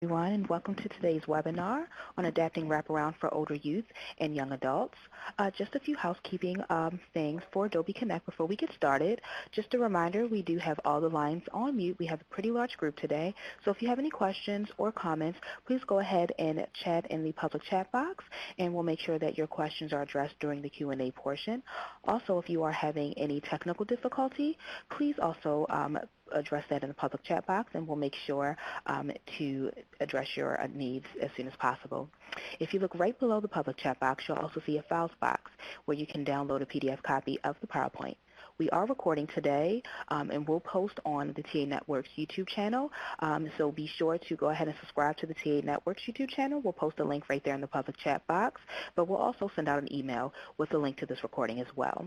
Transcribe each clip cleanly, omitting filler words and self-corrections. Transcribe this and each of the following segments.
everyone, and welcome to today's webinar on adapting wraparound for older youth and young adults. Just a few housekeeping things for Adobe Connect before we get started. Just a reminder, we do have all the lines on mute. We have a pretty large group today, so if you have any questions or comments, please go ahead and chat in the public chat box, and we'll make sure that your questions are addressed during the Q&A portion. Also, if you are having any technical difficulty, please also address that in the public chat box, and we'll make sure to address your needs as soon as possible. If you look right below the public chat box, you'll also see a files box where you can download a PDF copy of the PowerPoint. We are recording today, and we'll post on the TA Network's YouTube channel, so be sure to go ahead and subscribe to the TA Network's YouTube channel. We'll post a link right there in the public chat box, but we'll also send out an email with a link to this recording as well.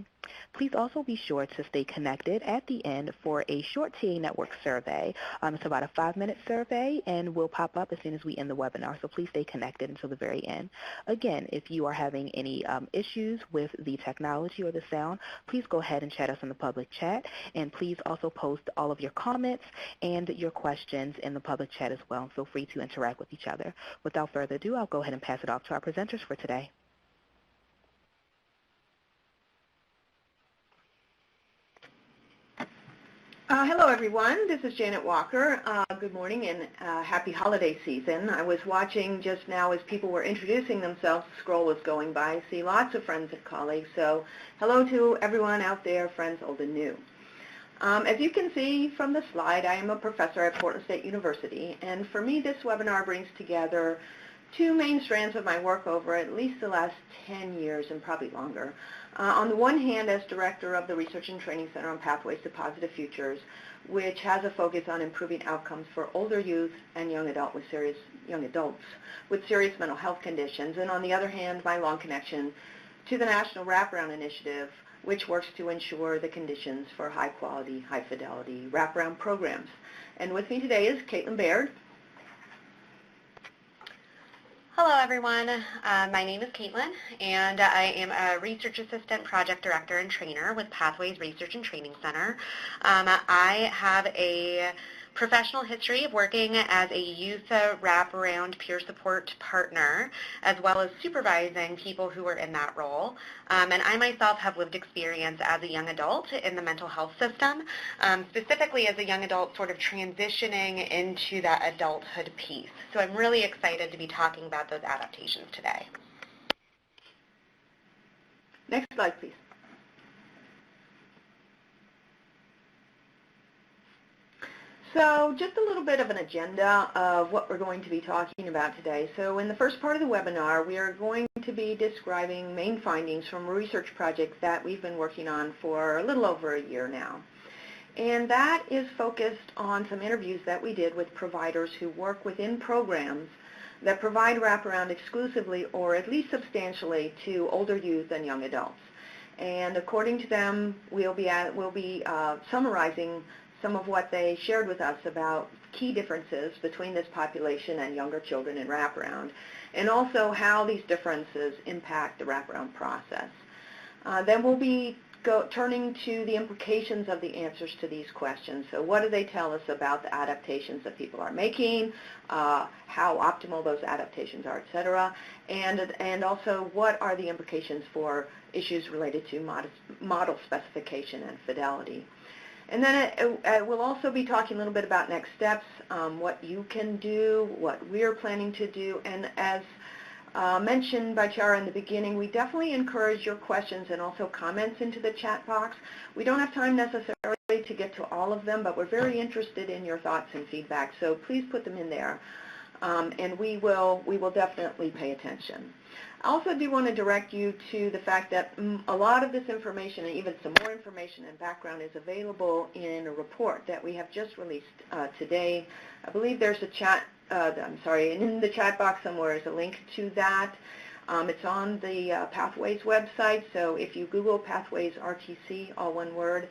Please also be sure to stay connected at the end for a short TA Network survey. It's about a 5-minute survey, and will pop up as soon as we end the webinar, so please stay connected until the very end. Again, if you are having any issues with the technology or the sound, please go ahead and chat us in the public chat, and please also post all of your comments and your questions in the public chat as well. Feel free to interact with each other. Without further ado, I'll go ahead and pass it off to our presenters for today. Hello, everyone. This is Janet Walker. Good morning and happy holiday season. I was watching just now as people were introducing themselves. The scroll was going by. I see lots of friends and colleagues. So hello to everyone out there, friends old and new. As you can see from the slide, I am a professor at Portland State University. And for me, this webinar brings together two main strands of my work over at least the last 10 years and probably longer. On the one hand, as director of the Research and Training Center on Pathways to Positive Futures, which has a focus on improving outcomes for older youth and young adults with serious mental health conditions. And on the other hand, my long connection to the National Wraparound Initiative, which works to ensure the conditions for high-quality, high-fidelity wraparound programs. And with me today is Caitlin Baird. Hello, everyone. My name is Caitlin, and I am a Research Assistant Project Director and Trainer with Pathways Research and Training Center. I have a professional history of working as a youth wraparound peer support partner, as well as supervising people who are in that role. And I myself have lived experience as a young adult in the mental health system, specifically as a young adult sort of transitioning into that adulthood piece. So I'm really excited to be talking about those adaptations today. Next slide, please. So just a little bit of an agenda of what we're going to be talking about today. So in the first part of the webinar, we are going to be describing main findings from a research project that we've been working on for a little over a year now. And that is focused on some interviews that we did with providers who work within programs that provide wraparound exclusively or at least substantially to older youth and young adults. And according to them, we'll be summarizing some of what they shared with us about key differences between this population and younger children in wraparound, and also how these differences impact the wraparound process. Then we'll be turning to the implications of the answers to these questions. So what do they tell us about the adaptations that people are making, how optimal those adaptations are, et cetera, and also what are the implications for issues related to model specification and fidelity. And then we'll also be talking a little bit about next steps, what you can do, what we're planning to do, and as mentioned by Chara in the beginning, we definitely encourage your questions and also comments into the chat box. We don't have time necessarily to get to all of them, but we're very interested in your thoughts and feedback, so please put them in there, and we will definitely pay attention. I also do want to direct you to the fact that a lot of this information and even some more information and background is available in a report that we have just released today. I believe there's a in the chat box somewhere is a link to that. It's on the Pathways website, so if you Google Pathways RTC, all one word,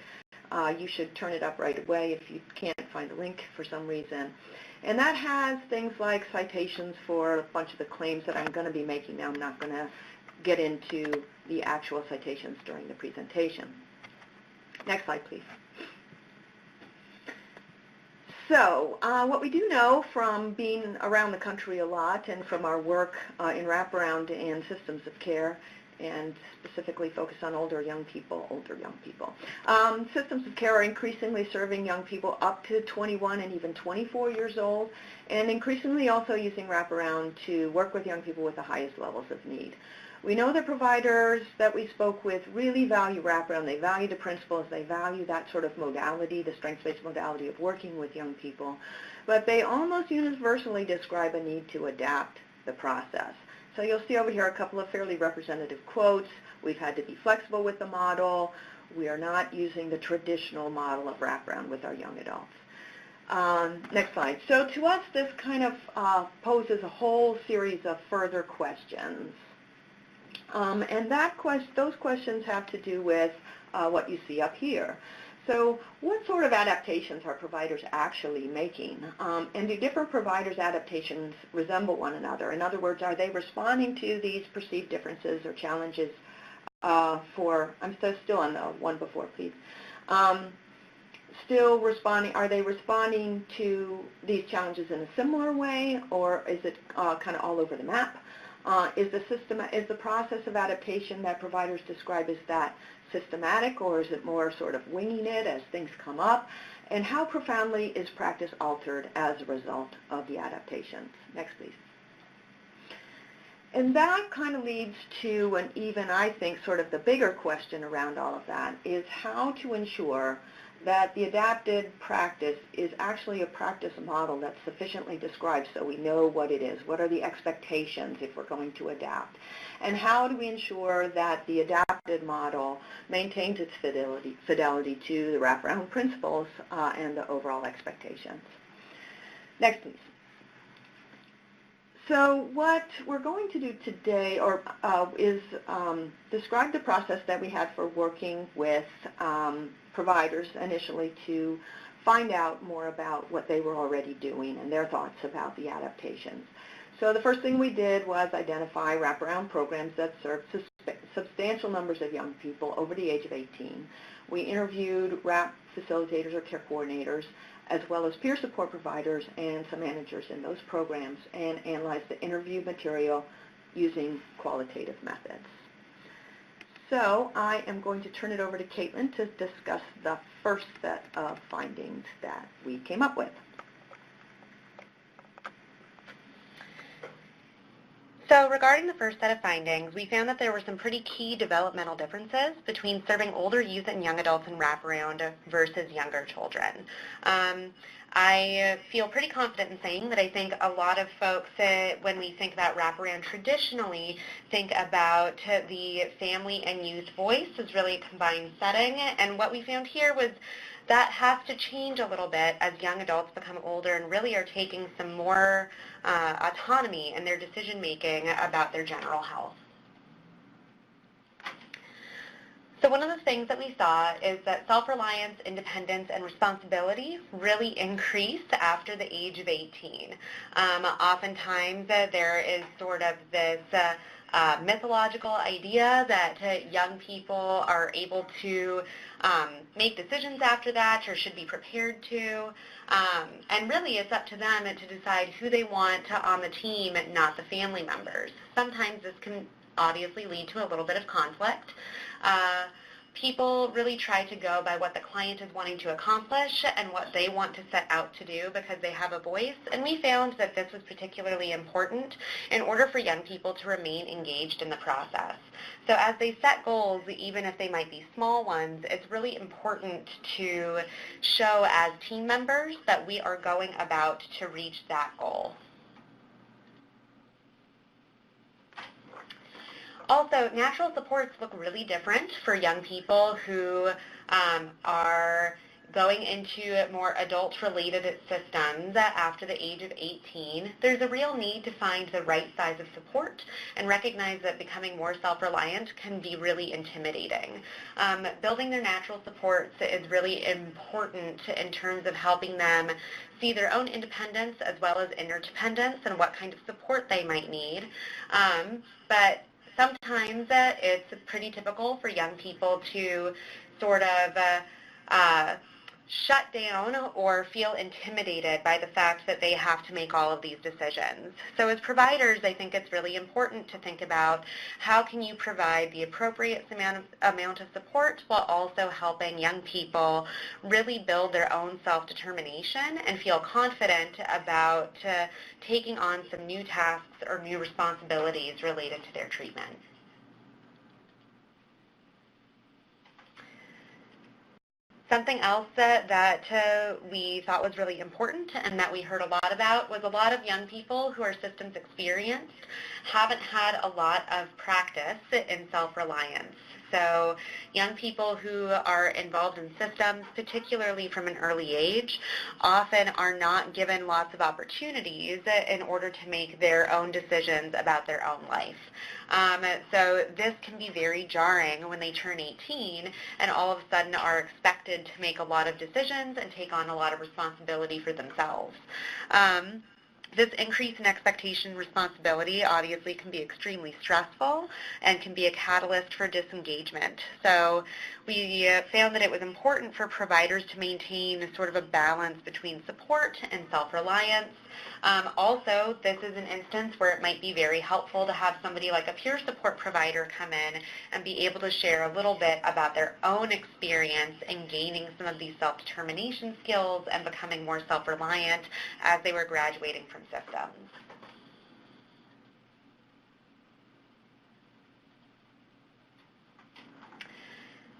you should turn it up right away if you can't find a link for some reason. And that has things like citations for a bunch of the claims that I'm going to be making now. I'm not going to get into the actual citations during the presentation. Next slide, please. So what we do know from being around the country a lot and from our work in wraparound and systems of care, and specifically focus on older young people. Systems of care are increasingly serving young people up to 21 and even 24 years old, and increasingly also using wraparound to work with young people with the highest levels of need. We know that providers that we spoke with really value wraparound. They value the principles. They value that sort of modality, the strengths-based modality of working with young people. But they almost universally describe a need to adapt the process. So you'll see over here a couple of fairly representative quotes. We've had to be flexible with the model. We are not using the traditional model of wraparound with our young adults. Next slide. So to us, this kind of poses a whole series of further questions. And those questions have to do with what you see up here. So what sort of adaptations are providers actually making? And do different providers' adaptations resemble one another? In other words, are they responding to these perceived differences or challenges I'm still on the one before, please. Are they responding to these challenges in a similar way, or is it kind of all over the map? Is the process of adaptation that providers describe as that systematic, or is it more sort of winging it as things come up? And how profoundly is practice altered as a result of the adaptations? Next, please. And that kind of leads to an even, I think, sort of the bigger question around all of that is how to ensure that the adapted practice is actually a practice model that's sufficiently described so we know what it is. What are the expectations if we're going to adapt? And how do we ensure that the adapted model maintains its fidelity to the wraparound principles and the overall expectations? Next, please. So what we're going to do today is describe the process that we had for working with providers initially to find out more about what they were already doing and their thoughts about the adaptations. So the first thing we did was identify wraparound programs that served substantial numbers of young people over the age of 18. We interviewed WRAP facilitators or care coordinators, as well as peer support providers and some managers in those programs, and analyzed the interview material using qualitative methods. So I am going to turn it over to Caitlin to discuss the first set of findings that we came up with. So regarding the first set of findings, we found that there were some pretty key developmental differences between serving older youth and young adults in wraparound versus younger children. I feel pretty confident in saying that I think a lot of folks, when we think about wraparound traditionally, think about the family and youth voice as really a combined setting. And what we found here was that has to change a little bit as young adults become older and really are taking some more autonomy in their decision making about their general health. So one of the things that we saw is that self-reliance, independence, and responsibility really increase after the age of 18. Oftentimes there is sort of this mythological idea that young people are able to make decisions after that or should be prepared to. And really it's up to them to decide who they want on the team, not the family members. Sometimes this can obviously lead to a little bit of conflict. People really try to go by what the client is wanting to accomplish and what they want to set out to do because they have a voice. And we found that this was particularly important in order for young people to remain engaged in the process. So as they set goals, even if they might be small ones, it's really important to show as team members that we are going about to reach that goal. Also, natural supports look really different for young people who are going into more adult-related systems after the age of 18. There's a real need to find the right size of support and recognize that becoming more self-reliant can be really intimidating. Building their natural supports is really important in terms of helping them see their own independence as well as interdependence and what kind of support they might need. But sometimes it's pretty typical for young people to sort of shut down or feel intimidated by the fact that they have to make all of these decisions. So as providers, I think it's really important to think about how can you provide the appropriate amount of support while also helping young people really build their own self-determination and feel confident about taking on some new tasks or new responsibilities related to their treatment. Something else that we thought was really important and that we heard a lot about was a lot of young people who are systems experienced haven't had a lot of practice in self-reliance. So young people who are involved in systems, particularly from an early age, often are not given lots of opportunities in order to make their own decisions about their own life. So this can be very jarring when they turn 18 and all of a sudden are expected to make a lot of decisions and take on a lot of responsibility for themselves. This increase in expectation and responsibility obviously can be extremely stressful and can be a catalyst for disengagement. So we found that it was important for providers to maintain sort of a balance between support and self-reliance. Also, this is an instance where it might be very helpful to have somebody like a peer support provider come in and be able to share a little bit about their own experience in gaining some of these self-determination skills and becoming more self-reliant as they were graduating from systems.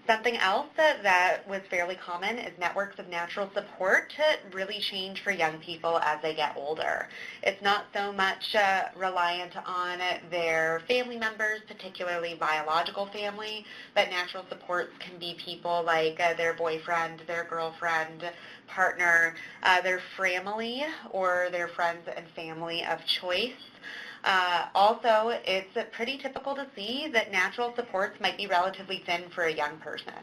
Something else that was fairly common is networks of natural support really change for young people as they get older. It's not so much reliant on their family members, particularly biological family, but natural supports can be people like their boyfriend, their girlfriend, partner, their family, or their friends and family of choice. Also, it's pretty typical to see that natural supports might be relatively thin for a young person.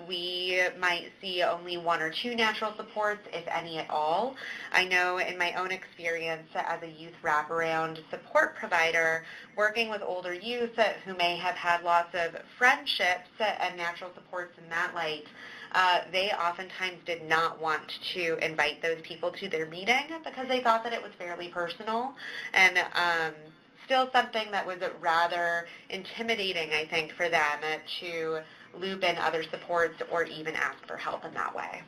We might see only 1 or 2 natural supports, if any at all. I know in my own experience as a youth wraparound support provider, working with older youth who may have had lots of friendships and natural supports in that light, they oftentimes did not want to invite those people to their meeting because they thought that it was fairly personal and still something that was rather intimidating, I think, for them to loop in other supports or even ask for help in that way.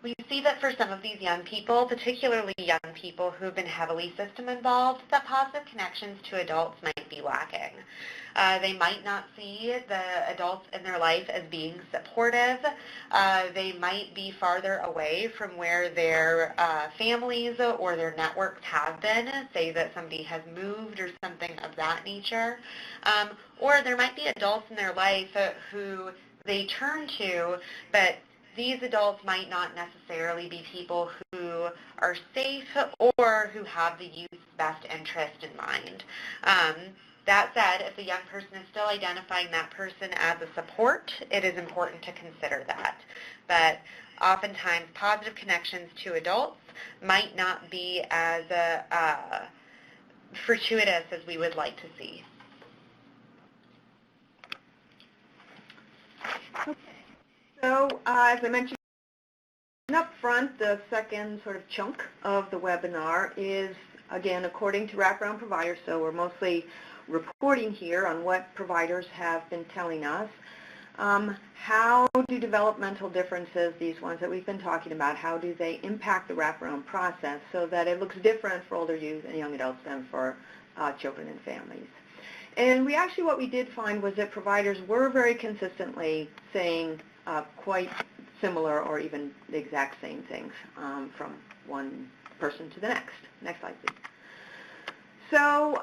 We see that for some of these young people, particularly young people who have been heavily system involved, that positive connections to adults might be lacking. They might not see the adults in their life as being supportive. They might be farther away from where their families or their networks have been, say that somebody has moved or something of that nature. Or there might be adults in their life who they turn to, but these adults might not necessarily be people who are safe or who have the youth's best interest in mind. That said, if the young person is still identifying that person as a support, it is important to consider that. But oftentimes, positive connections to adults might not be as fortuitous as we would like to see. So, as I mentioned up front, the second sort of chunk of the webinar is, again, according to Wraparound providers, so we're mostly reporting here on what providers have been telling us. How do developmental differences, these ones that we've been talking about, how do they impact the wraparound process so that it looks different for older youth and young adults than for children and families? And what we did find was that providers were very consistently saying quite similar or even the exact same things from one person to the next. Next slide, please. So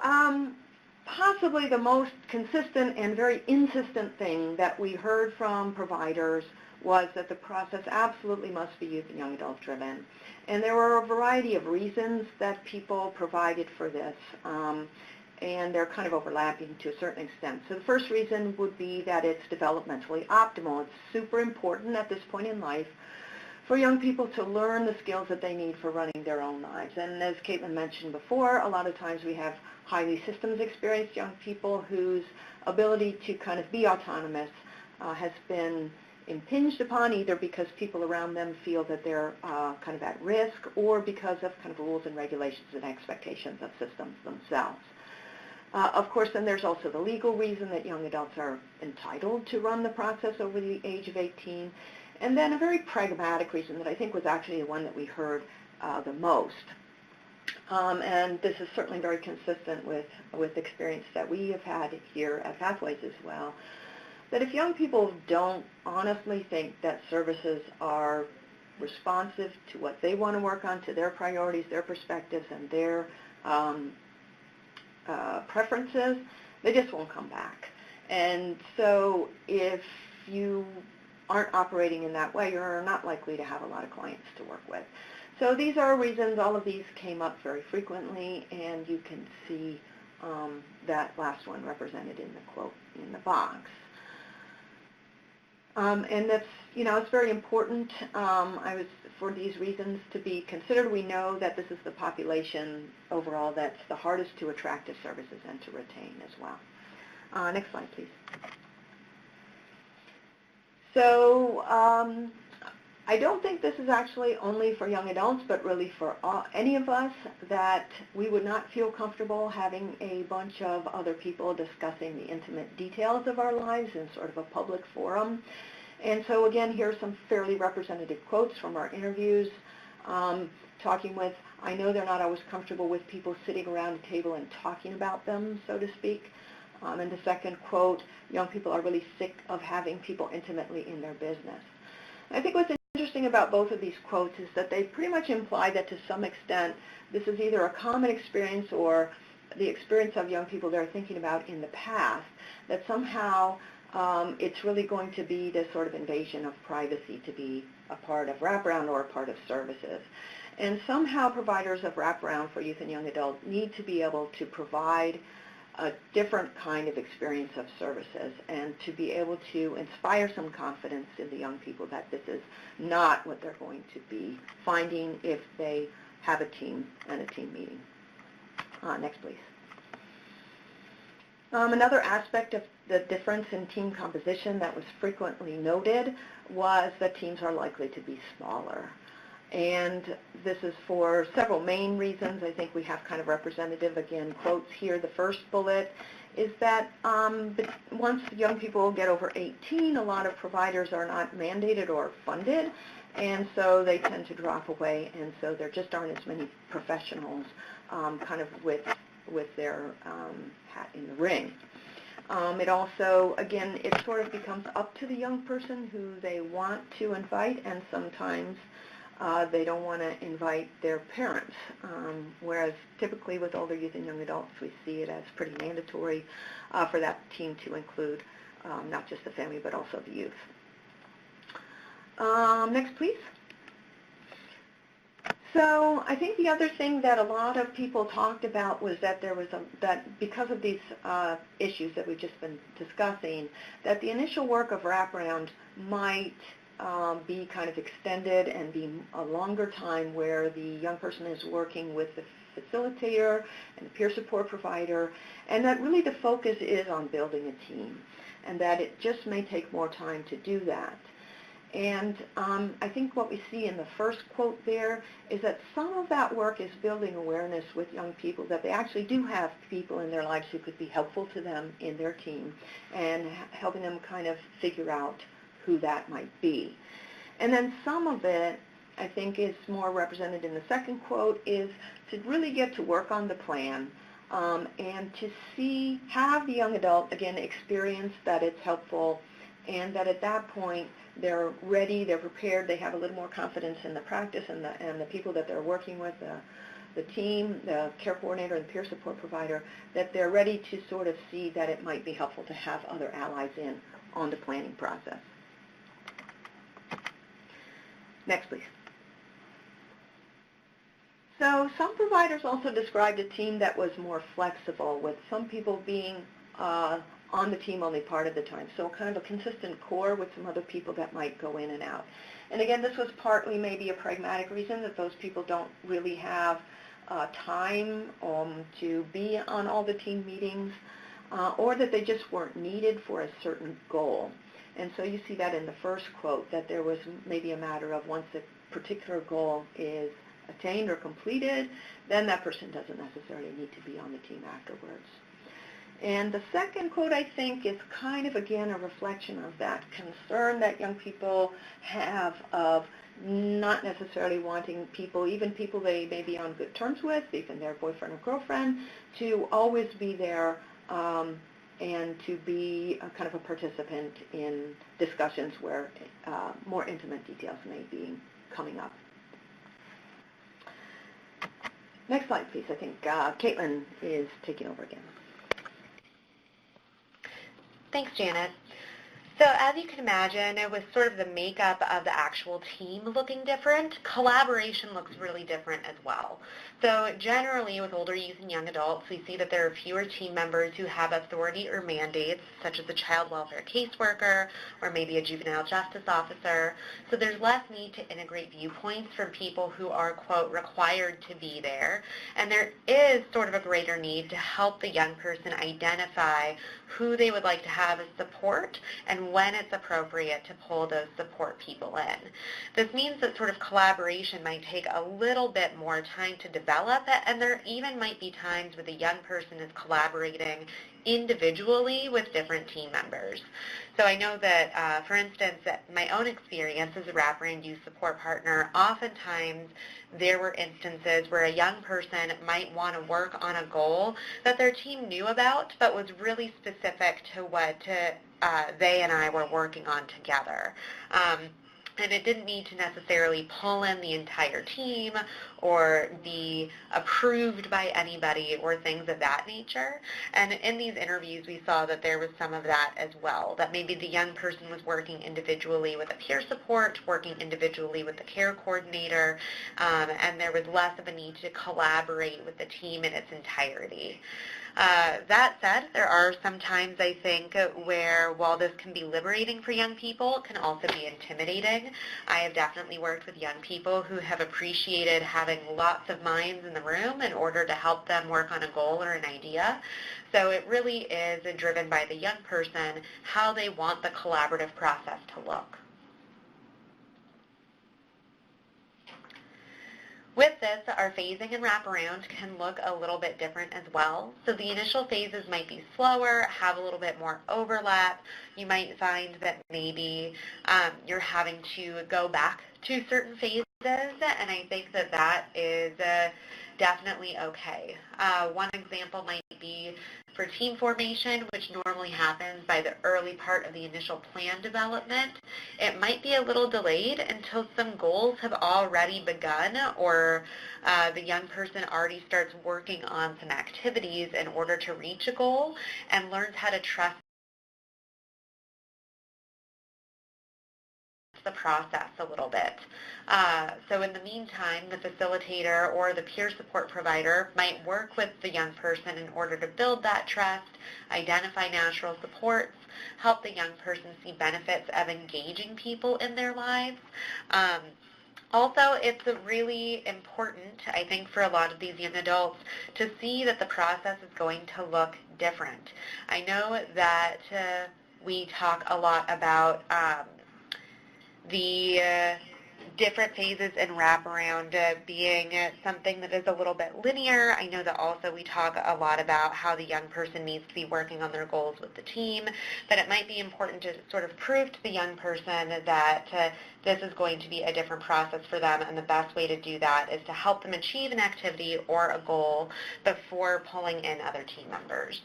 possibly the most consistent and very insistent thing that we heard from providers was that the process absolutely must be youth and young adult driven. And there were a variety of reasons that people provided for this. And they're kind of overlapping to a certain extent. So the first reason would be that it's developmentally optimal. It's super important at this point in life for young people to learn the skills that they need for running their own lives. And as Caitlin mentioned before, a lot of times we have highly systems experienced young people whose ability to kind of be autonomous has been impinged upon, either because people around them feel that they're kind of at risk, or because of kind of rules and regulations and expectations of systems themselves. Of course, then there's also the legal reason that young adults are entitled to run the process over the age of 18, and then a very pragmatic reason that I think was actually the one that we heard the most. And this is certainly very consistent with experience that we have had here at Pathways as well, that if young people don't honestly think that services are responsive to what they want to work on, to their priorities, their perspectives, and their preferences, they just won't come back. And so if you aren't operating in that way, you're not likely to have a lot of clients to work with. So these are reasons. All of these came up very frequently, and you can see that last one represented in the quote in the box. And that's, it's very important for these reasons to be considered. We know that this is the population overall that's the hardest to attract to services and to retain as well. Next slide, please. So I don't think this is actually only for young adults, but really for any of us, that we would not feel comfortable having a bunch of other people discussing the intimate details of our lives in sort of a public forum. And so again, here are some fairly representative quotes from our interviews. I know they're not always comfortable with people sitting around a table and talking about them, so to speak. And the second quote, young people are really sick of having people intimately in their business. I think what's interesting about both of these quotes is that they pretty much imply that to some extent this is either a common experience or the experience of young people they're thinking about in the past, that somehow it's really going to be this sort of invasion of privacy to be a part of Wraparound or a part of services. And somehow providers of Wraparound for youth and young adults need to be able to provide a different kind of experience of services and to be able to inspire some confidence in the young people that this is not what they're going to be finding if they have a team and a team meeting. Next, please. Another aspect of the difference in team composition that was frequently noted was that teams are likely to be smaller. And this is for several main reasons. I think we have kind of representative, again, quotes here. The first bullet is that once young people get over 18, a lot of providers are not mandated or funded, and so they tend to drop away, and so there just aren't as many professionals kind of with their hat in the ring. It also, again, it sort of becomes up to the young person who they want to invite, and sometimes they don't want to invite their parents, whereas typically with older youth and young adults, we see it as pretty mandatory for that team to include not just the family, but also the youth. Next, please. So I think the other thing that a lot of people talked about was that there was that because of these issues that we've just been discussing, that the initial work of Wraparound might be kind of extended and be a longer time where the young person is working with the facilitator and the peer support provider, and that really the focus is on building a team, and that it just may take more time to do that. And I think what we see in the first quote there is that some of that work is building awareness with young people that they actually do have people in their lives who could be helpful to them in their team, and helping them kind of figure out who that might be. And then some of it, I think, is more represented in the second quote, is to really get to work on the plan and to have the young adult, again, experience that it's helpful, and that at that point they're ready, they're prepared, they have a little more confidence in the practice and the people that they're working with, the team, the care coordinator, and the peer support provider, that they're ready to sort of see that it might be helpful to have other allies in on the planning process. Next, please. So some providers also described a team that was more flexible, with some people being on the team only part of the time. So kind of a consistent core with some other people that might go in and out. And again, this was partly maybe a pragmatic reason that those people don't really have time to be on all the team meetings. or that they just weren't needed for a certain goal. And so you see that in the first quote, that there was maybe a matter of once a particular goal is attained or completed, then that person doesn't necessarily need to be on the team afterwards. And the second quote, I think, is kind of, again, a reflection of that concern that young people have of not necessarily wanting people, even people they may be on good terms with, even their boyfriend or girlfriend, to always be there and to be a kind of a participant in discussions where more intimate details may be coming up. Next slide, please. I think Caitlin is taking over again. Thanks, Janet. So as you can imagine, with sort of the makeup of the actual team looking different, collaboration looks really different as well. So generally with older youth and young adults, we see that there are fewer team members who have authority or mandates, such as a child welfare caseworker or maybe a juvenile justice officer. So there's less need to integrate viewpoints from people who are, quote, required to be there. And there is sort of a greater need to help the young person identify who they would like to have as support and when it's appropriate to pull those support people in. This means that sort of collaboration might take a little bit more time to develop, and there even might be times where the young person is collaborating individually with different team members. So I know that, for instance, my own experience as a Wraparound Youth Support Partner, oftentimes there were instances where a young person might want to work on a goal that their team knew about but was really specific to what they and I were working on together. And it didn't need to necessarily pull in the entire team or be approved by anybody or things of that nature. And in these interviews, we saw that there was some of that as well, that maybe the young person was working individually with a peer support, working individually with the care coordinator, and there was less of a need to collaborate with the team in its entirety. That said, there are some times, I think, where while this can be liberating for young people, it can also be intimidating. I have definitely worked with young people who have appreciated having lots of minds in the room in order to help them work on a goal or an idea. So it really is driven by the young person, how they want the collaborative process to look. With this, our phasing and wraparound can look a little bit different as well. So the initial phases might be slower, have a little bit more overlap. You might find that maybe you're having to go back to certain phases, and I think that that is definitely okay. One example might be for team formation, which normally happens by the early part of the initial plan development. It might be a little delayed until some goals have already begun or the young person already starts working on some activities in order to reach a goal and learns how to trust the process a little bit. So in the meantime, the facilitator or the peer support provider might work with the young person in order to build that trust, identify natural supports, help the young person see benefits of engaging people in their lives. Also, it's really important, I think, for a lot of these young adults to see that the process is going to look different. I know that we talk a lot about the different phases in wraparound being something that is a little bit linear. I know that also we talk a lot about how the young person needs to be working on their goals with the team, but it might be important to sort of prove to the young person that this is going to be a different process for them, and the best way to do that is to help them achieve an activity or a goal before pulling in other team members.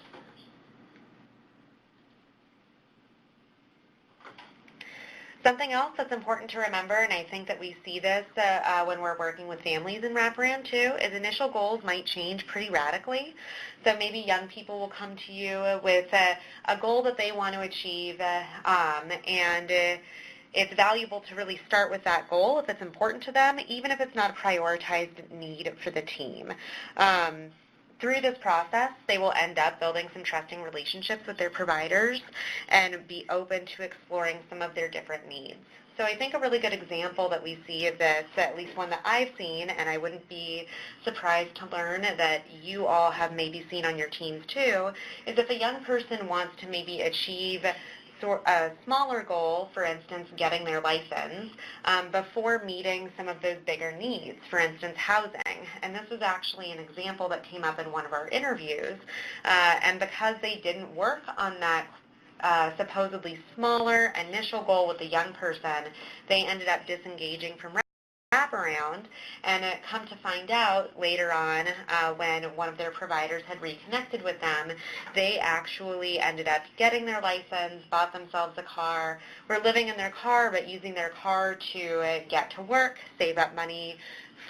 Something else that's important to remember, and I think that we see this when we're working with families in wraparound too, is initial goals might change pretty radically. So maybe young people will come to you with a goal that they want to achieve, and it's valuable to really start with that goal if it's important to them, even if it's not a prioritized need for the team. Through this process, they will end up building some trusting relationships with their providers and be open to exploring some of their different needs. So I think a really good example that we see of this, at least one that I've seen, and I wouldn't be surprised to learn that you all have maybe seen on your teams too, is if a young person wants to maybe achieve a smaller goal, for instance, getting their license, before meeting some of those bigger needs, for instance, housing. And this is actually an example that came up in one of our interviews. And because they didn't work on that supposedly smaller initial goal with the young person, they ended up disengaging from Wraparound, and come to find out later on when one of their providers had reconnected with them, they actually ended up getting their license, bought themselves a car, were living in their car but using their car to get to work, save up money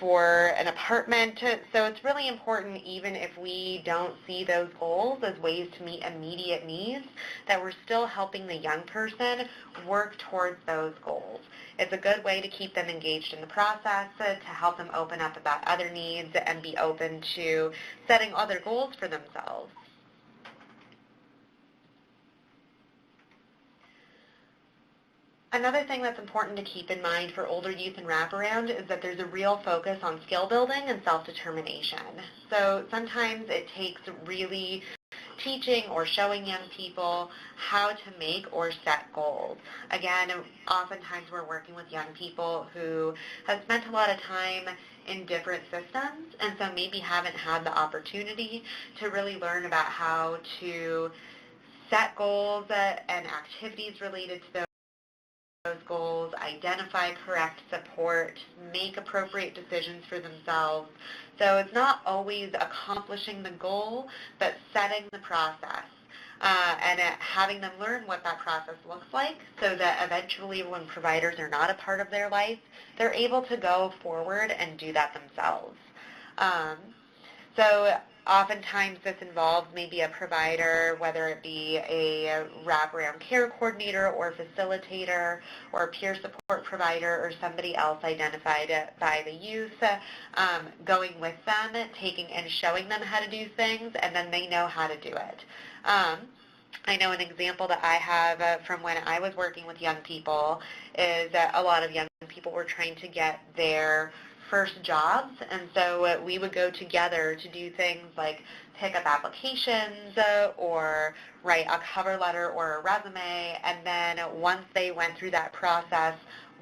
for an apartment. So it's really important, even if we don't see those goals as ways to meet immediate needs, that we're still helping the young person work towards those goals. It's a good way to keep them engaged in the process, to help them open up about other needs and be open to setting other goals for themselves. Another thing that's important to keep in mind for older youth and wraparound is that there's a real focus on skill building and self-determination. So sometimes it takes really teaching or showing young people how to make or set goals. Again, oftentimes we're working with young people who have spent a lot of time in different systems and so maybe haven't had the opportunity to really learn about how to set goals and activities related to those goals, identify correct support, make appropriate decisions for themselves. So it's not always accomplishing the goal, but setting the process and having them learn what that process looks like so that eventually when providers are not a part of their life, they're able to go forward and do that themselves. So oftentimes this involves maybe a provider, whether it be a wraparound care coordinator or facilitator or a peer support provider or somebody else identified by the youth, going with them, taking and showing them how to do things, and then they know how to do it. I know an example that I have from when I was working with young people is that a lot of young people were trying to get their first jobs, and so we would go together to do things like pick up applications or write a cover letter or a resume, and then once they went through that process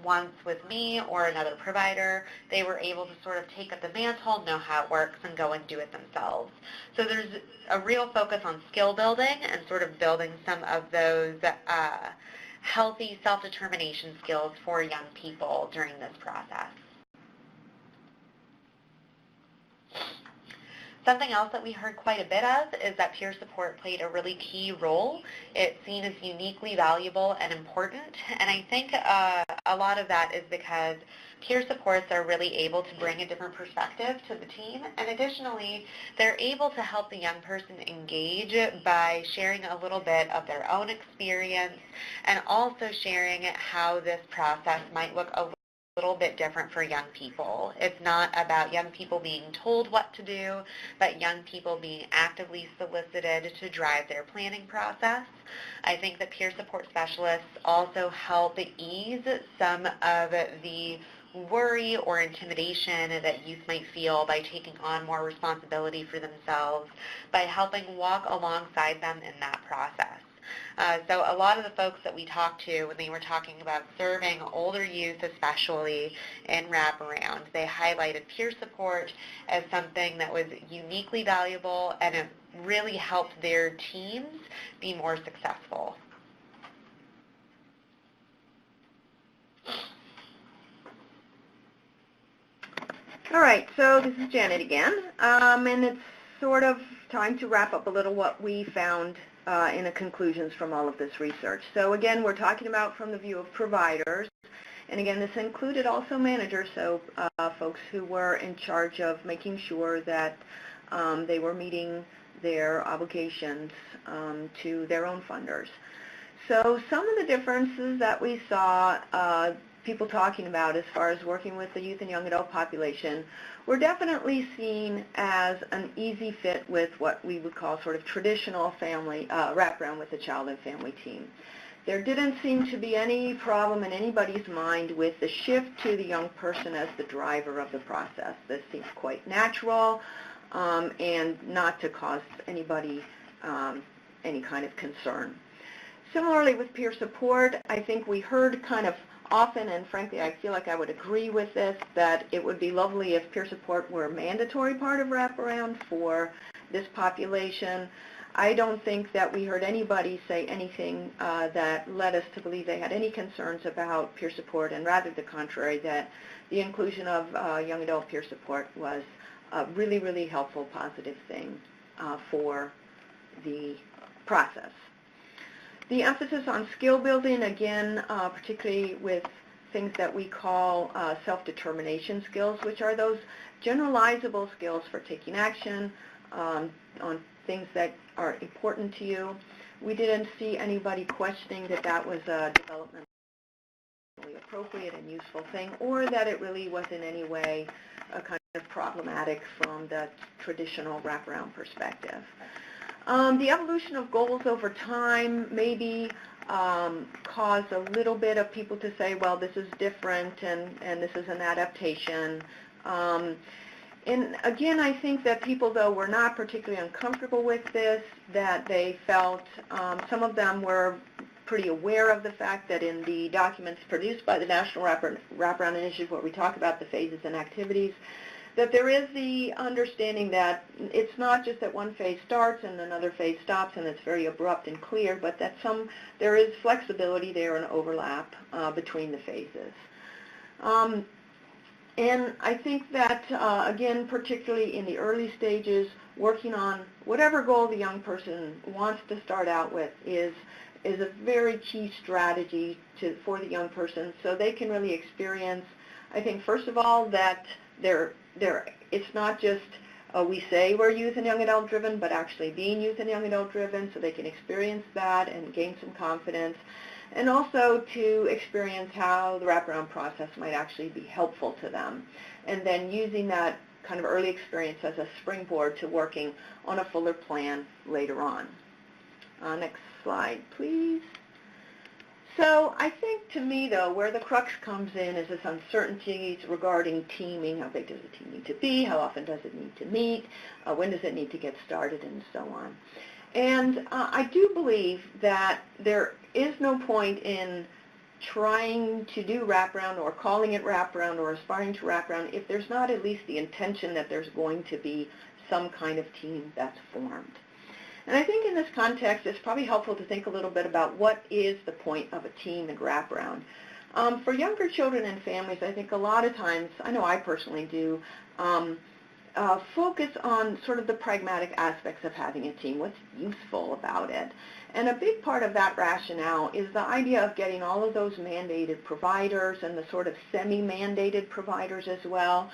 once with me or another provider, they were able to sort of take up the mantle, know how it works, and go and do it themselves. So there's a real focus on skill building and sort of building some of those healthy self-determination skills for young people during this process. Something else that we heard quite a bit of is that peer support played a really key role. It's seen as uniquely valuable and important, and I think a lot of that is because peer supports are really able to bring a different perspective to the team, and additionally, they're able to help the young person engage by sharing a little bit of their own experience and also sharing how this process might look a little bit different for young people. It's not about young people being told what to do, but young people being actively solicited to drive their planning process. I think that peer support specialists also help ease some of the worry or intimidation that youth might feel by taking on more responsibility for themselves, by helping walk alongside them in that process. So a lot of the folks that we talked to when they were talking about serving older youth, especially in wraparound, they highlighted peer support as something that was uniquely valuable, and it really helped their teams be more successful. All right, so this is Janet again, and it's sort of time to wrap up a little what we found in the conclusions from all of this research. So again, we're talking about from the view of providers, and again, this included also managers, so folks who were in charge of making sure that they were meeting their obligations to their own funders. So some of the differences that we saw people talking about as far as working with the youth and young adult population were definitely seen as an easy fit with what we would call sort of traditional family wraparound with the child and family team. There didn't seem to be any problem in anybody's mind with the shift to the young person as the driver of the process. This seems quite natural and not to cause anybody any kind of concern. Similarly with peer support, I think we heard kind of often, and frankly I feel like I would agree with this, that it would be lovely if peer support were a mandatory part of Wraparound for this population. I don't think that we heard anybody say anything that led us to believe they had any concerns about peer support, and rather the contrary, that the inclusion of young adult peer support was a really, really helpful, positive thing for the process. The emphasis on skill building, again, particularly with things that we call self-determination skills, which are those generalizable skills for taking action on things that are important to you. We didn't see anybody questioning that that was a developmentally appropriate and useful thing, or that it really was in any way kind of problematic from the traditional wraparound perspective. The evolution of goals over time maybe caused a little bit of people to say, well, this is different and this is an adaptation. And again, I think that people, though, were not particularly uncomfortable with this, that they felt, some of them were pretty aware of the fact that in the documents produced by the National Wraparound Initiative, where we talk about the phases and activities, that there is the understanding that it's not just that one phase starts and another phase stops and it's very abrupt and clear, but that there is flexibility there and overlap between the phases. And I think that, again, particularly in the early stages, working on whatever goal the young person wants to start out with is a very key strategy for the young person, so they can really experience, I think, first of all, that it's not just we say we're youth and young adult driven, but actually being youth and young adult driven, so they can experience that and gain some confidence, and also to experience how the wraparound process might actually be helpful to them, and then using that kind of early experience as a springboard to working on a fuller plan later on. Next slide, please. So I think, to me, though, where the crux comes in is this uncertainty regarding teaming. How big does a team need to be? How often does it need to meet? When does it need to get started? And so on. And I do believe that there is no point in trying to do wraparound or calling it wraparound or aspiring to wraparound if there's not at least the intention that there's going to be some kind of team that's formed. And I think in this context, it's probably helpful to think a little bit about what is the point of a team in wraparound. For younger children and families, I think a lot of times, I know I personally do, focus on sort of the pragmatic aspects of having a team, what's useful about it. And a big part of that rationale is the idea of getting all of those mandated providers and the sort of semi-mandated providers as well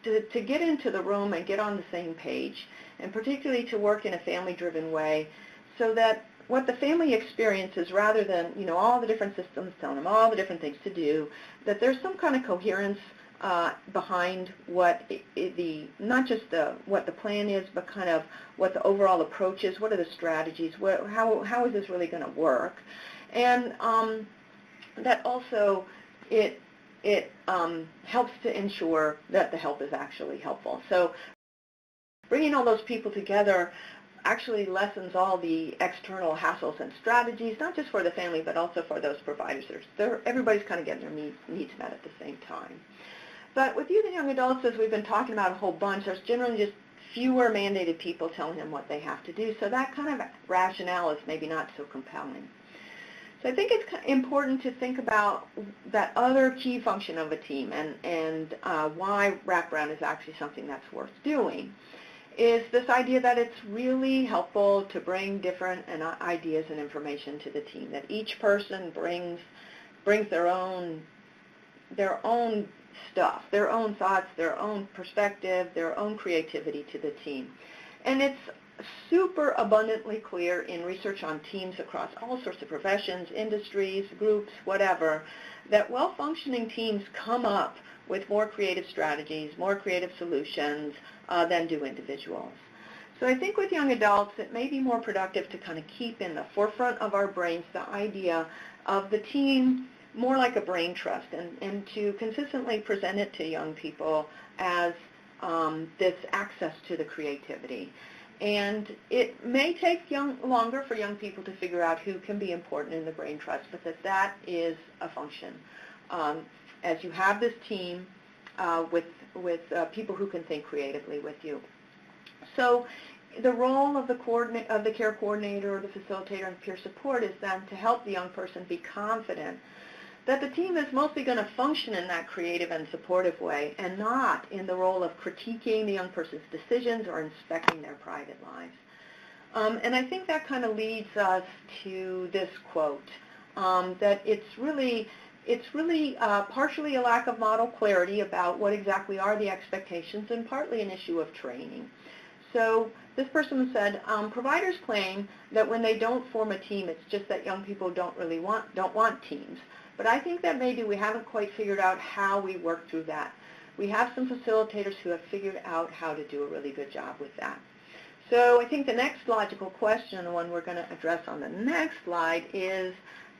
to get into the room and get on the same page, and particularly to work in a family-driven way, so that what the family experiences, rather than all the different systems telling them all the different things to do, that there's some kind of coherence behind what not just what the plan is, but kind of what the overall approach is. What are the strategies? How is this really going to work? And that also it helps to ensure that the help is actually helpful. So bringing all those people together actually lessens all the external hassles and strategies, not just for the family, but also for those providers. Everybody's kind of getting their needs met at the same time. But with youth and young adults, as we've been talking about a whole bunch, there's generally just fewer mandated people telling them what they have to do. So that kind of rationale is maybe not so compelling. So I think it's important to think about that other key function of a team and why wraparound is actually something that's worth doing, is this idea that it's really helpful to bring different ideas and information to the team, that each person brings their own stuff, their own thoughts, their own perspective, their own creativity to the team. And it's super abundantly clear in research on teams across all sorts of professions, industries, groups, whatever, that well-functioning teams come up with more creative strategies, more creative solutions than do individuals. So I think with young adults, it may be more productive to kind of keep in the forefront of our brains the idea of the team more like a brain trust, and to consistently present it to young people as this access to the creativity. And it may take longer for young people to figure out who can be important in the brain trust, but that is a function. As you have this team with people who can think creatively with you. So the role of the care coordinator or the facilitator and peer support is then to help the young person be confident that the team is mostly going to function in that creative and supportive way and not in the role of critiquing the young person's decisions or inspecting their private lives. And I think that kind of leads us to this quote, that it's really partially a lack of model clarity about what exactly are the expectations and partly an issue of training. So this person said, providers claim that when they don't form a team, it's just that young people don't want teams. But I think that maybe we haven't quite figured out how we work through that. We have some facilitators who have figured out how to do a really good job with that. So I think the next logical question, the one we're going to address on the next slide, is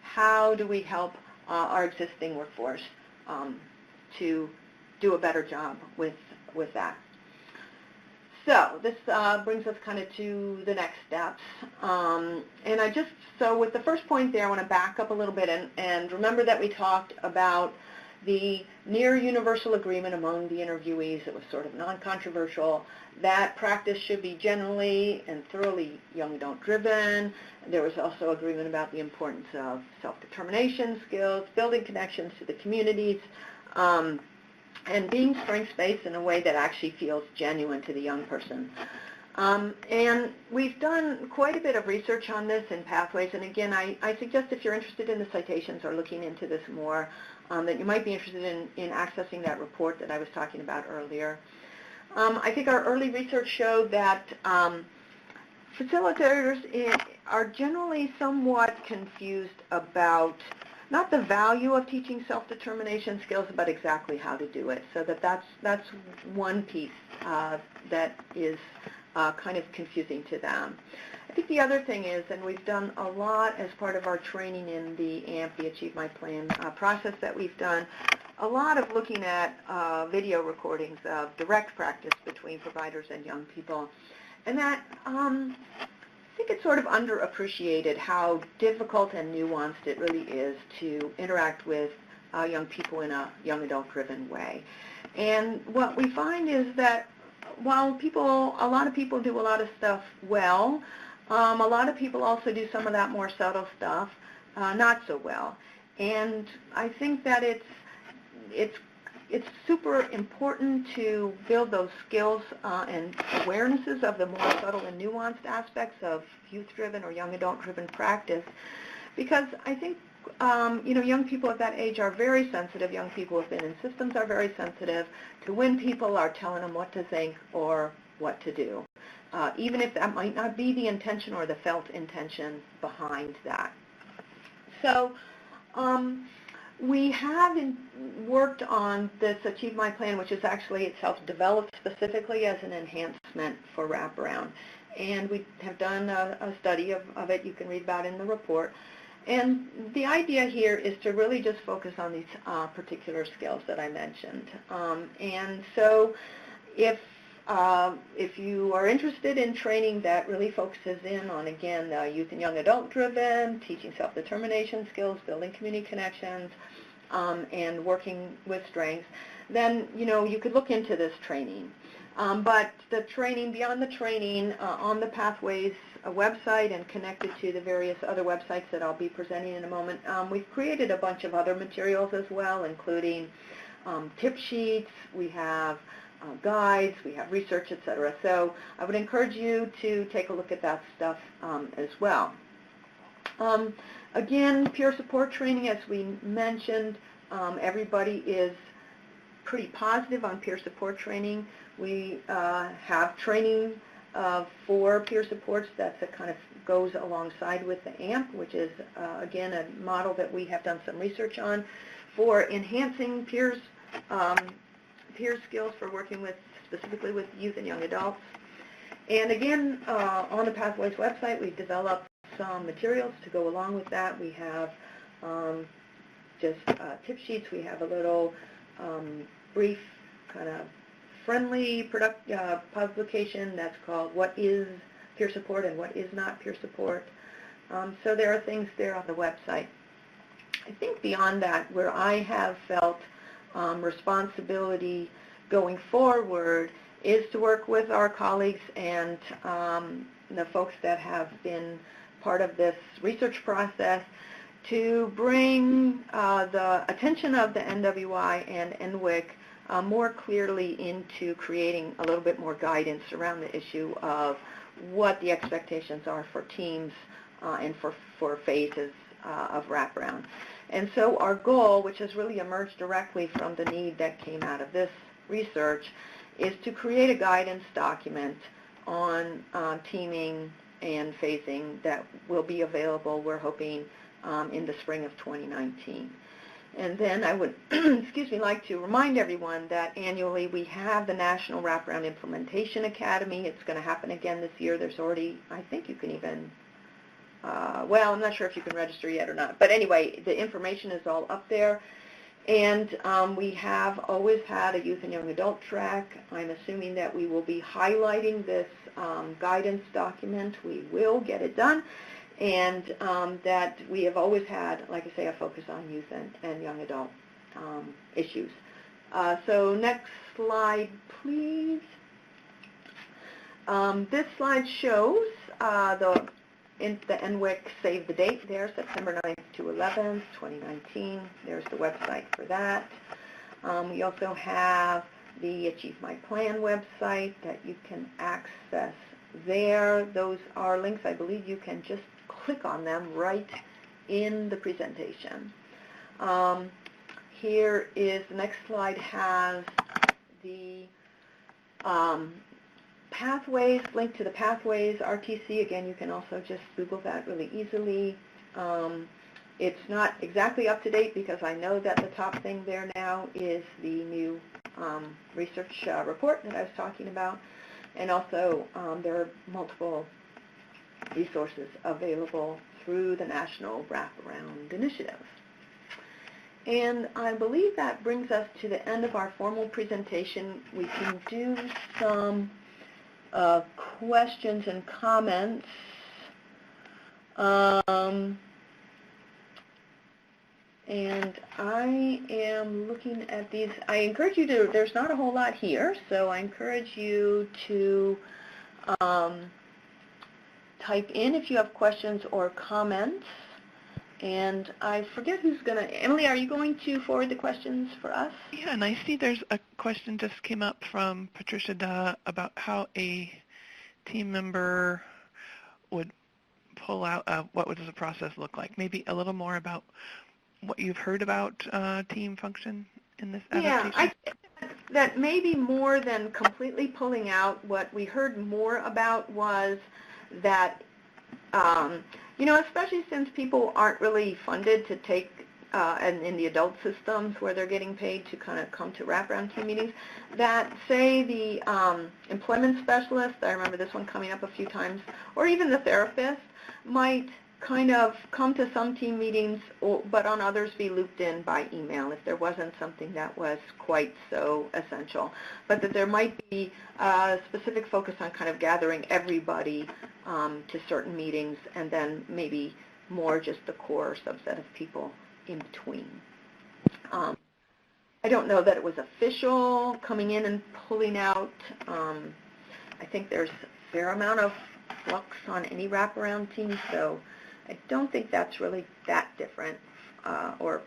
how do we help our existing workforce to do a better job with that? So this brings us kind of to the next steps. So with the first point there, I want to back up a little bit and remember that we talked about the near universal agreement among the interviewees. It was sort of non-controversial that practice should be generally and thoroughly young adult driven. There was also agreement about the importance of self-determination skills, building connections to the communities, and being strengths-based in a way that actually feels genuine to the young person. And we've done quite a bit of research on this in Pathways, and again, I suggest if you're interested in the citations or looking into this more, that you might be interested in accessing that report that I was talking about earlier. I think our early research showed that facilitators are generally somewhat confused about not the value of teaching self-determination skills, but exactly how to do it. So that's one piece that is kind of confusing to them. I think the other thing is, and we've done a lot as part of our training in the AMP, the Achieve My Plan process that we've done, a lot of looking at video recordings of direct practice between providers and young people. And that I think it's sort of underappreciated how difficult and nuanced it really is to interact with young people in a young adult-driven way. And what we find is that while a lot of people do a lot of stuff well, a lot of people also do some of that more subtle stuff not so well. And I think that it's super important to build those skills and awarenesses of the more subtle and nuanced aspects of youth-driven or young adult-driven practice, because I think young people at that age are very sensitive. Young people who've been in systems are very sensitive to when people are telling them what to think or what to do, even if that might not be the intention or the felt intention behind that. So we have worked on this Achieve My Plan, which is actually itself developed specifically as an enhancement for Wraparound. And we have done a study of it you can read about in the report. And the idea here is to really just focus on these particular skills that I mentioned. And so if you are interested in training that really focuses in on, again, youth and young adult driven, teaching self-determination skills, building community connections, and working with strengths, then you could look into this training. But the training, beyond the training, on the Pathways website and connected to the various other websites that I'll be presenting in a moment, we've created a bunch of other materials as well, including tip sheets, we have guides, we have research, etc. So I would encourage you to take a look at that stuff as well. Again, peer support training, as we mentioned, everybody is pretty positive on peer support training. We have training for peer supports that kind of goes alongside with the AMP, which is, again, a model that we have done some research on for enhancing peer skills for working specifically with youth and young adults. And again, on the Pathways website, we've developed some materials to go along with that. We have just tip sheets. We have a little brief kind of friendly publication that's called What is Peer Support and What is Not Peer Support. So there are things there on the website. I think beyond that, where I have felt responsibility going forward is to work with our colleagues and the folks that have been part of this research process to bring the attention of the NWI and NWIC more clearly into creating a little bit more guidance around the issue of what the expectations are for teams and for phases of wraparound. And so our goal, which has really emerged directly from the need that came out of this research, is to create a guidance document on teaming and phasing that will be available, we're hoping, in the spring of 2019. And then I would like to remind everyone that annually we have the National Wraparound Implementation Academy. It's going to happen again this year. There's already, I think you can even, well, I'm not sure if you can register yet or not. But anyway, the information is all up there. And we have always had a youth and young adult track. I'm assuming that we will be highlighting this guidance document. We will get it done. And that we have always had, like I say, a focus on youth and young adult issues. So next slide, please. This slide shows the NWIC Save the Date there, September 9th to 11th, 2019. There's the website for that. We also have the Achieve My Plan website that you can access there. Those are links, I believe you can just click on them right in the presentation. Here is the next slide, has the pathways, link to the pathways, RTC. Again, you can also just Google that really easily. It's not exactly up to date because I know that the top thing there now is the new research report that I was talking about. And also there are multiple resources available through the National Wraparound Initiative. And I believe that brings us to the end of our formal presentation. We can do some questions and comments. And I am looking at these. I encourage you to, there's not a whole lot here, so I encourage you to type in if you have questions or comments. And I forget who's going to, Emily, are you going to forward the questions for us? Yeah, and I see there's a question just came up from Patricia Da about how a team member would pull out, what does the process look like? Maybe a little more about what you've heard about team function in this adaptation? Yeah, I think that maybe more than completely pulling out, what we heard more about was that, you know, especially since people aren't really funded to take, and in the adult systems where they're getting paid to kind of come to wraparound team meetings, that say the employment specialist, I remember this one coming up a few times, or even the therapist might kind of come to some team meetings, but on others be looped in by email if there wasn't something that was quite so essential. But that there might be a specific focus on kind of gathering everybody to certain meetings, and then maybe more just the core subset of people in between. I don't know that it was official coming in and pulling out. I think there's a fair amount of flux on any wraparound team, so I don't think that's really that different, or,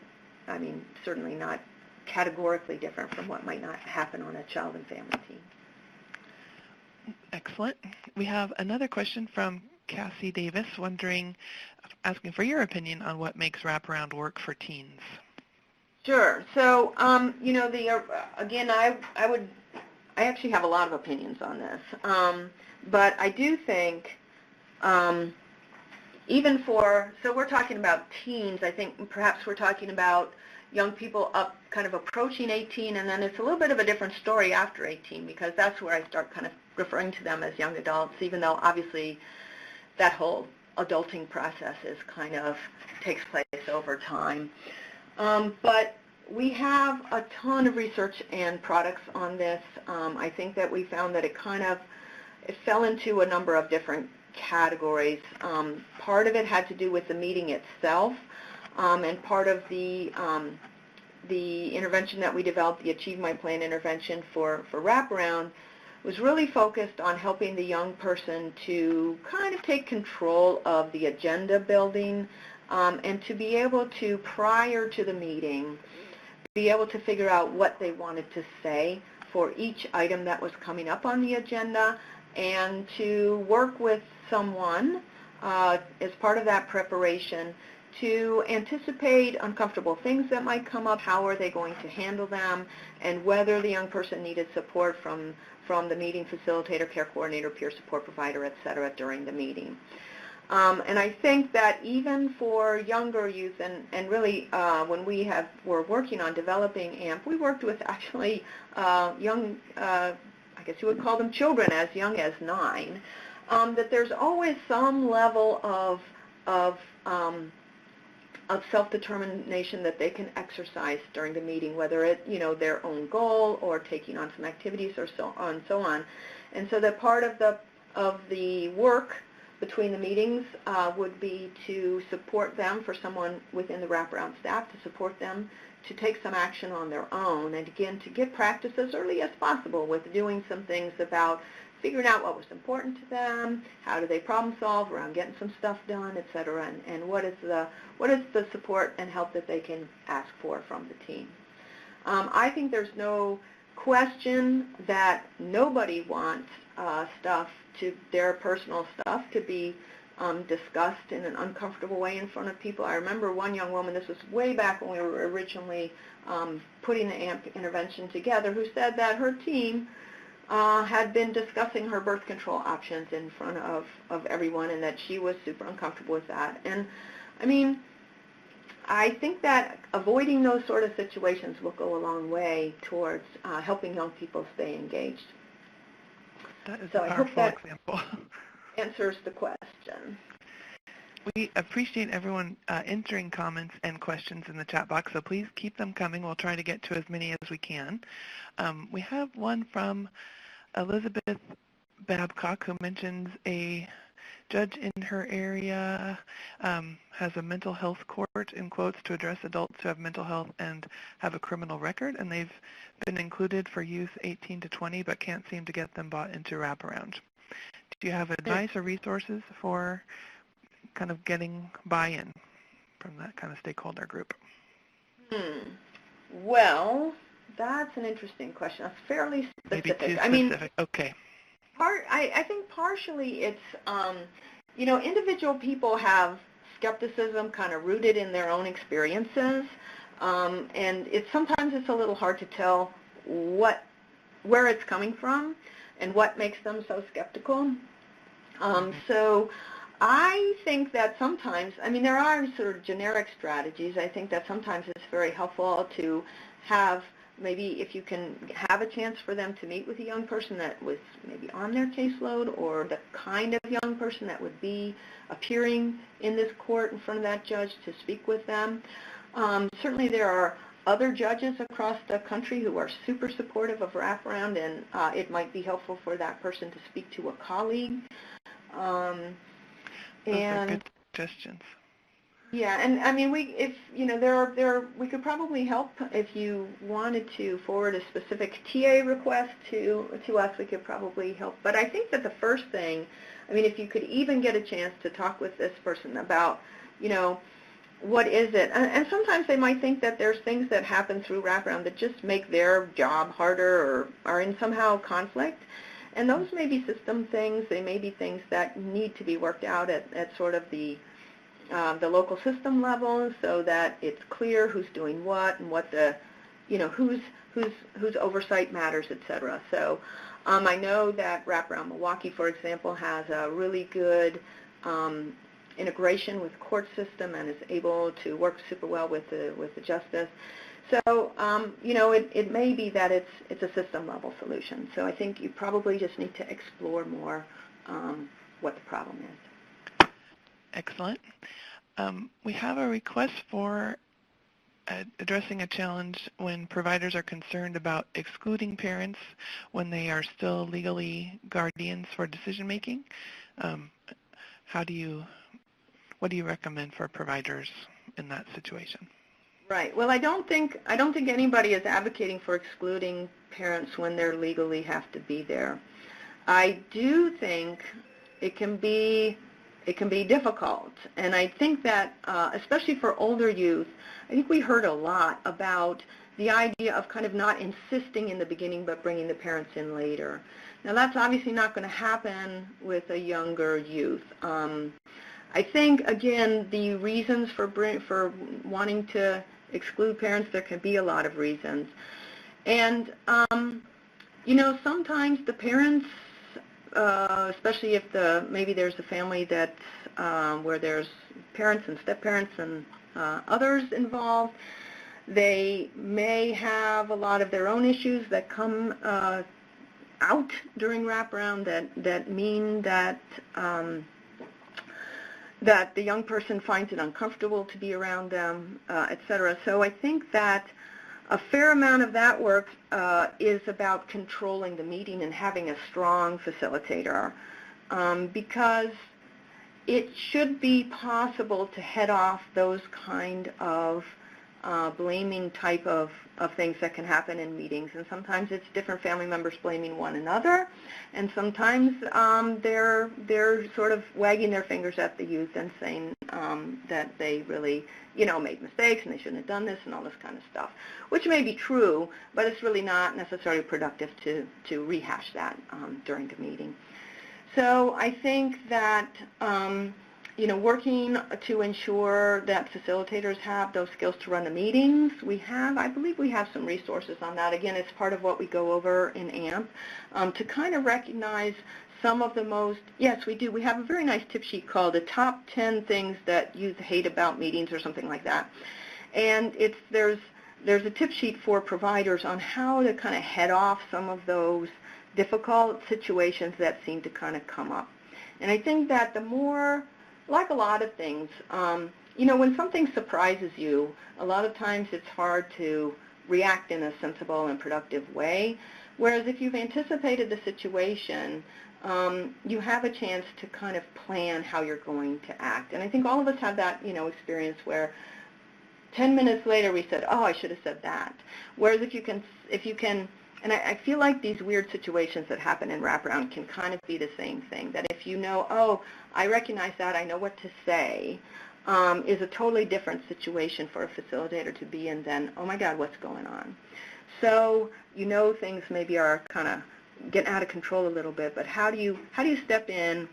I mean, certainly not categorically different from what might not happen on a child and family team. Excellent. We have another question from Cassie Davis asking for your opinion on what makes wraparound work for teens. Sure. So, you know, again, I actually have a lot of opinions on this, but I do think even for, so we're talking about teens, I think perhaps we're talking about young people up kind of approaching 18, and then it's a little bit of a different story after 18, because that's where I start kind of referring to them as young adults, even though obviously that whole adulting processes kind of takes place over time. But we have a ton of research and products on this. I think that we found that it fell into a number of different categories. Part of it had to do with the meeting itself, and part of the intervention that we developed, the Achieve My Plan intervention for Wraparound, was really focused on helping the young person to kind of take control of the agenda building, and to be able to, prior to the meeting, be able to figure out what they wanted to say for each item that was coming up on the agenda, and to work with someone as part of that preparation to anticipate uncomfortable things that might come up, how are they going to handle them, and whether the young person needed support from the meeting facilitator, care coordinator, peer support provider, et cetera, during the meeting. And I think that even for younger youth, and really when were working on developing AMP, we worked with actually young, I guess you would call them children as young as 9, that there's always some level of self-determination that they can exercise during the meeting, whether it's, their own goal or taking on some activities or so on. And so that part of the work between the meetings would be to support them, for someone within the Wraparound staff, to support them to take some action on their own, and again, to get practice as early as possible with doing some things about figuring out what was important to them, how do they problem solve around getting some stuff done, et cetera, and what is the support and help that they can ask for from the team. I think there's no question that nobody wants their personal stuff to be discussed in an uncomfortable way in front of people. I remember one young woman, this was way back when we were originally putting the AMP intervention together, who said that her team had been discussing her birth control options in front of everyone, and that she was super uncomfortable with that. And I mean, I think that avoiding those sort of situations will go a long way towards helping young people stay engaged. That is so a I hope powerful that example. answers the question. We appreciate everyone entering comments and questions in the chat box, so please keep them coming. We'll try to get to as many as we can. We have one from Elizabeth Babcock, who mentions a judge in her area has a mental health court, in quotes, to address adults who have mental health and have a criminal record, and they've been included for youth 18 to 20 but can't seem to get them bought into Wraparound. Do you have advice or resources for kind of getting buy-in from that kind of stakeholder group? Well, that's an interesting question. It's fairly specific. Maybe too specific. Okay. I think partially it's, individual people have skepticism kind of rooted in their own experiences, and sometimes it's a little hard to tell where it's coming from and what makes them so skeptical. So I think that sometimes, there are sort of generic strategies. I think that sometimes it's very helpful to have, maybe if you can have a chance for them to meet with a young person that was maybe on their caseload, or the kind of young person that would be appearing in this court in front of that judge, to speak with them. Certainly there are other judges across the country who are super supportive of Wraparound, and it might be helpful for that person to speak to a colleague. Those are good suggestions. Yeah, and we could probably help if you wanted to forward a specific TA request to us. We could probably help. But I think that the first thing, if you could even get a chance to talk with this person about, what is it? And sometimes they might think that there's things that happen through Wraparound that just make their job harder or are in somehow conflict. And those may be system things. They may be things that need to be worked out at sort of the local system level, so that it's clear who's doing what and what the, whose oversight matters, et cetera. So I know that Wraparound Milwaukee, for example, has a really good integration with the court system and is able to work super well with the justice. So, it may be that it's a system-level solution. So I think you probably just need to explore more what the problem is. Excellent. We have a request for addressing a challenge when providers are concerned about excluding parents when they are still legally guardians for decision making. What do you recommend for providers in that situation? Right. Well, I don't think anybody is advocating for excluding parents when they legally have to be there. I do think it can be difficult, and I think that especially for older youth, I think we heard a lot about the idea of kind of not insisting in the beginning but bringing the parents in later. Now that's obviously not going to happen with a younger youth. I think, again, the reasons for wanting to exclude parents, there can be a lot of reasons. And, sometimes the parents, especially if maybe there's a family that's where there's parents and step-parents and others involved, they may have a lot of their own issues that come out during wraparound that mean that that the young person finds it uncomfortable to be around them, et cetera. So I think that a fair amount of that work is about controlling the meeting and having a strong facilitator, because it should be possible to head off those kind of blaming type of things that can happen in meetings. And sometimes it's different family members blaming one another, and sometimes they're sort of wagging their fingers at the youth and saying that they really, made mistakes and they shouldn't have done this and all this kind of stuff, which may be true, but it's really not necessarily productive to rehash that during the meeting. So I think that working to ensure that facilitators have those skills to run the meetings, I believe we have some resources on that. Again, it's part of what we go over in AMP to kind of recognize some of the most, yes, we do. We have a very nice tip sheet called the Top 10 Things That Youth Hate About Meetings or something like that. And there's a tip sheet for providers on how to kind of head off some of those difficult situations that seem to kind of come up. And I think that the more, like a lot of things, when something surprises you, a lot of times it's hard to react in a sensible and productive way, whereas if you've anticipated the situation, you have a chance to kind of plan how you're going to act. And I think all of us have that, experience where 10 minutes later we said, oh, I should have said that. Whereas if you can, and I feel like these weird situations that happen in wraparound can kind of be the same thing, that if you know, oh, I recognize that, I know what to say, is a totally different situation for a facilitator to be in than, oh my God, what's going on? So things maybe are kind of getting out of control a little bit, but how do you step in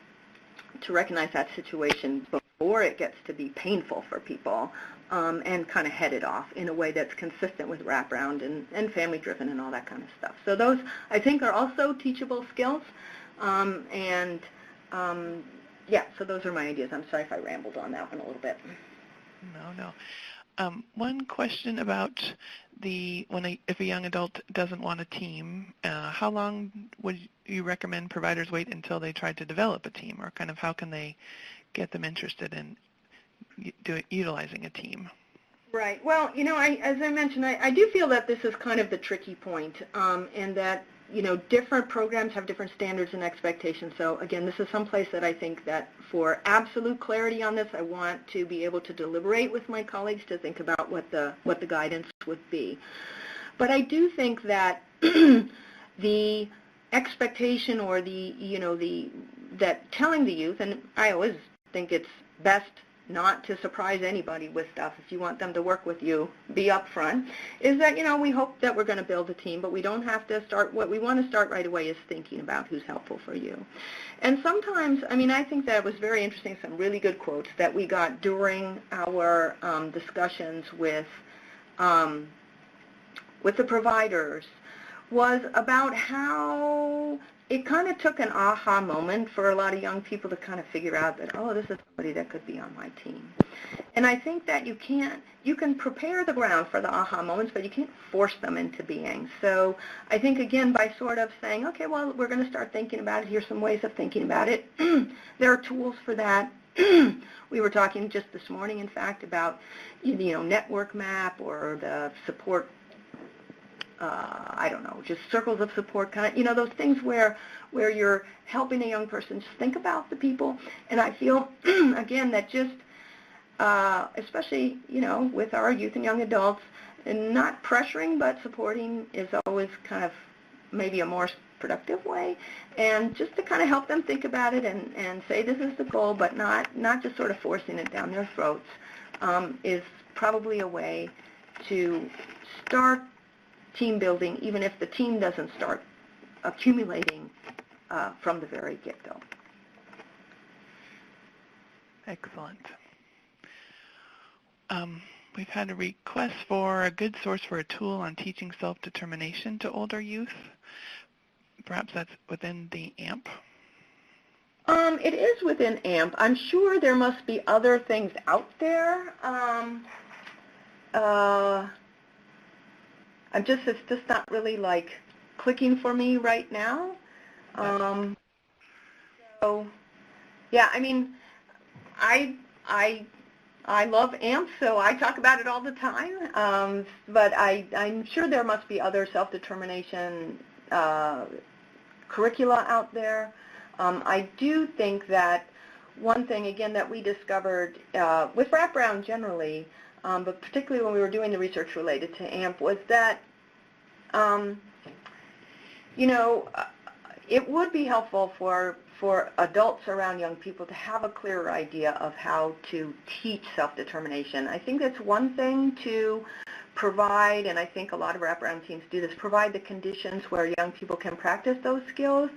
to recognize that situation before it gets to be painful for people, and kind of head it off in a way that's consistent with wraparound and family-driven and all that kind of stuff. So those, I think, are also teachable skills, yeah, so those are my ideas. I'm sorry if I rambled on that one a little bit. No. One question about if a young adult doesn't want a team, how long would you recommend providers wait until they try to develop a team, or kind of how can they get them interested in utilizing a team? Right. Well, as I mentioned, I do feel that this is kind of the tricky point, and that different programs have different standards and expectations. So again, this is some place that I think that for absolute clarity on this, I want to be able to deliberate with my colleagues to think about what the guidance would be. But I do think that the expectation or that telling the youth, and I always think it's best not to surprise anybody with stuff. If you want them to work with you, be upfront, is that, we hope that we're going to build a team, but we don't have to start. What we want to start right away is thinking about who's helpful for you. And sometimes, I think that was very interesting, some really good quotes that we got during our discussions with the providers was about how it kind of took an aha moment for a lot of young people to kind of figure out that, oh, this is somebody that could be on my team. And I think that you can prepare the ground for the aha moments, but you can't force them into being. So I think, again, by sort of saying, okay, well, we're going to start thinking about it. Here's some ways of thinking about it. There are tools for that we were talking just this morning, in fact, about, network map or the support, I don't know, just circles of support, kind of, those things where you're helping a young person just think about the people. And I feel, again, that just, especially, with our youth and young adults, and not pressuring but supporting is always kind of maybe a more productive way, and just to kind of help them think about it and say this is the goal, but not just sort of forcing it down their throats, is probably a way to start team building, even if the team doesn't start accumulating from the very get-go. Excellent. We've had a request for a good source for a tool on teaching self-determination to older youth. Perhaps that's within the AMP. It is within AMP. I'm sure there must be other things out there. It's just not really like clicking for me right now. So, yeah, I mean, I love AMP, so I talk about it all the time. But I'm sure there must be other self-determination curricula out there. I do think that one thing, again, that we discovered with Wraparound generally, but particularly when we were doing the research related to AMP, was that, it would be helpful for adults around young people to have a clearer idea of how to teach self-determination. I think that's one thing to provide, and I think a lot of wraparound teams do this, provide the conditions where young people can practice those skills,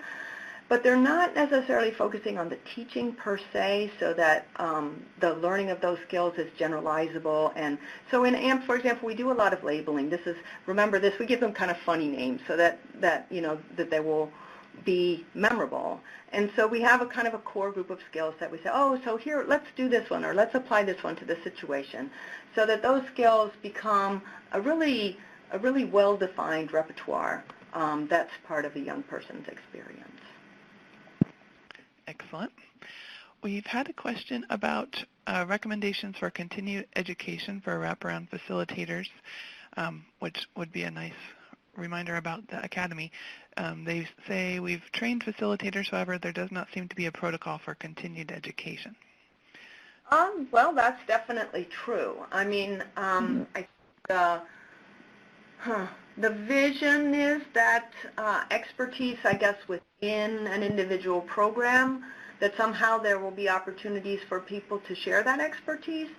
but they're not necessarily focusing on the teaching per se, so that the learning of those skills is generalizable. And so in AMP, for example, we do a lot of labeling. Remember this, we give them kind of funny names so that they will be memorable. And so we have a kind of a core group of skills that we say, oh, so here, let's do this one, or let's apply this one to this situation, so that those skills become a really well-defined repertoire that's part of a young person's experience. Excellent. We've had a question about recommendations for continued education for wraparound facilitators, which would be a nice reminder about the Academy. They say, we've trained facilitators, however, there does not seem to be a protocol for continued education. Well, that's definitely true. I mean, the vision is that expertise, I guess, within an individual program, that somehow there will be opportunities for people to share that expertise,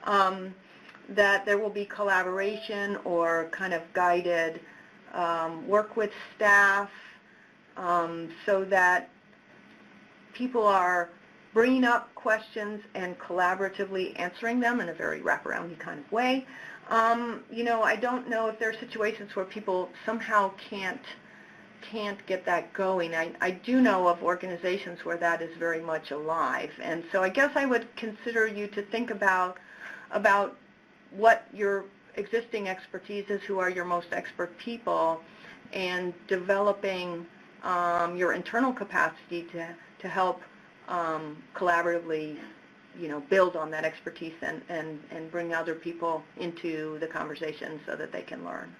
that there will be collaboration or kind of guided work with staff, so that people are bringing up questions and collaboratively answering them in a very wraparound kind of way. I don't know if there are situations where people somehow can't get that going. I do know of organizations where that is very much alive, and so I guess I would consider you to think about what your existing expertise is, who are your most expert people, and developing your internal capacity to help collaboratively, build on that expertise and bring other people into the conversation so that they can learn.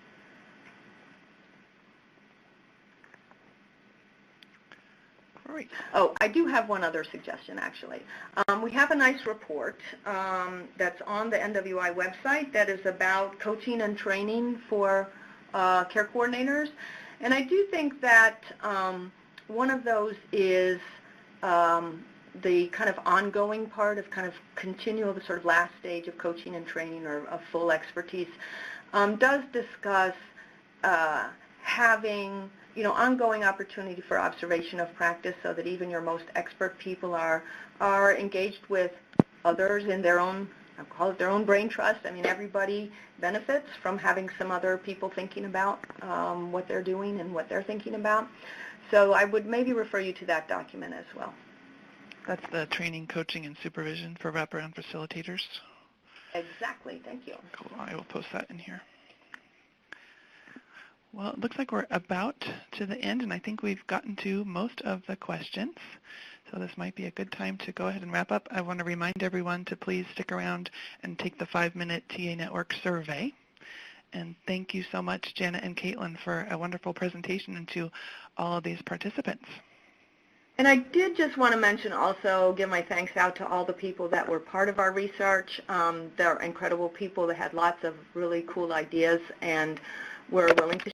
Great. Oh, I do have one other suggestion, actually. We have a nice report that's on the NWI website that is about coaching and training for care coordinators. And I do think that one of those is the kind of ongoing part of kind of continual, the sort of last stage of coaching and training or of full expertise, does discuss having ongoing opportunity for observation of practice, so that even your most expert people are engaged with others in their own, I'll call it their own brain trust. I mean, everybody benefits from having some other people thinking about what they're doing and what they're thinking about. So I would maybe refer you to that document as well. That's the training, coaching, and supervision for wraparound facilitators. Exactly. Thank you. Cool. I will post that in here. Well, it looks like we're about to the end, and I think we've gotten to most of the questions. So this might be a good time to go ahead and wrap up. I want to remind everyone to please stick around and take the 5-minute TA Network survey. And thank you so much, Janet and Caitlin, for a wonderful presentation, and to all of these participants. And I did just want to mention also, give my thanks out to all the people that were part of our research. They're incredible people that had lots of really cool ideas and were willing to